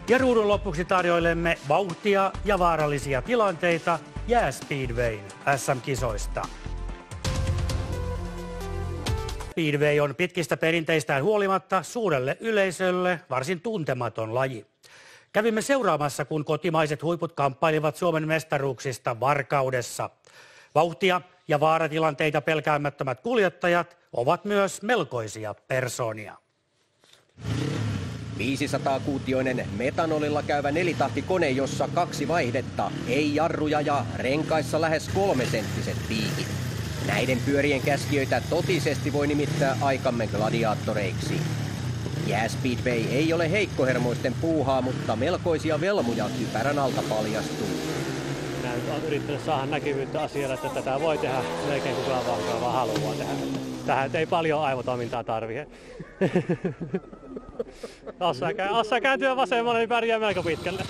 Ja ruudun lopuksi tarjoilemme vauhtia ja vaarallisia tilanteita jääspeedwayn SM-kisoista. Speedway on pitkistä perinteistään huolimatta suurelle yleisölle varsin tuntematon laji. Kävimme seuraamassa, kun kotimaiset huiput kamppailivat Suomen mestaruuksista Varkaudessa. Vauhtia ja vaaratilanteita pelkäämättömät kuljettajat ovat myös melkoisia persoonia. 500-kuutioinen metanolilla käyvä nelitahtikone, jossa 2 vaihdetta, ei jarruja ja renkaissa lähes 3-senttiset piikit. Näiden pyörien käskijöitä totisesti voi nimittää aikamme gladiaattoreiksi. Jääspeedway ei ole heikkohermoisten puuhaa, mutta melkoisia velmuja kypärän alta paljastuu. Minä nyt olen yrittänyt saada näkyvyyttä asialle, että tätä voi tehdä melkein kukaan vaan haluaa tehdä. Tähän ei paljon aivotoimintaa tarvitse. Osaa kääntyä vasemmalle, niin pärjää melko pitkälle.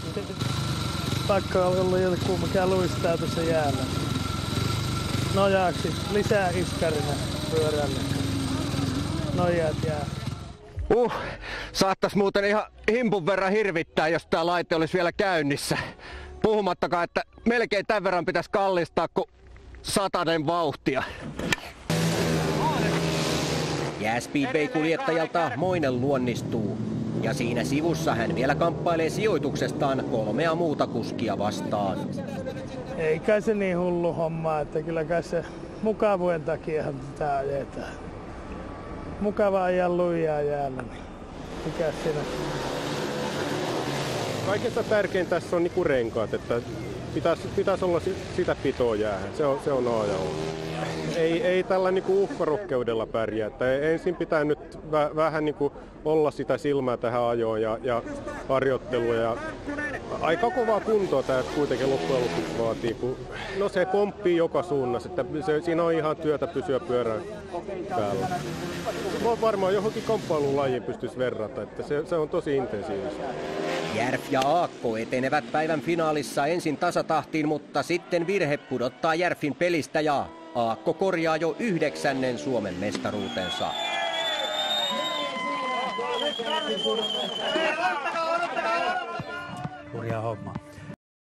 Pakko on ollut joku, mikä luistaa tuossa jäällä. Nojaaksi lisää iskarina pyörälle. Nojaat jää. Saattais muuten ihan himpun verran hirvittää, jos tää laite olisi vielä käynnissä. Puhumattakaan, että melkein tämän verran pitäisi kallistaa, kun 100 vauhtia. Jääspeedway-kuljettajalta moinen luonnistuu. Ja siinä sivussa hän vielä kamppailee sijoituksestaan 3 muuta kuskia vastaan. Ei kai se niin hullu homma, että kyllä kai se mukavuuden takiahan tätä ajetaan. Mukava ajaa lujaa jäällä, niin mikä siinä? Kaikesta tärkein tässä on niinku renkaat, että pitäisi olla sitä pitoa jäähän. Se on A ja O. Ei tällä niinku uhkarohkeudella pärjää. Että ensin pitää nyt vähän niinku olla sitä silmää tähän ajoon ja harjoittelua. Ja aika kovaa kuntoa tämä kuitenkin loppujen lopuksi vaatii. No se pomppii joka suunnassa. Että siinä on ihan työtä pysyä pyörän päällä. Varmaan johonkin kamppailulajiin pystyisi verrata. Että se on tosi intensiivistä. Järf ja Aakko etenevät päivän finaalissa ensin tasatahtiin, mutta sitten virhe pudottaa Järfin pelistä ja Aakko korjaa jo 9. Suomen mestaruutensa. Hurjaa homma.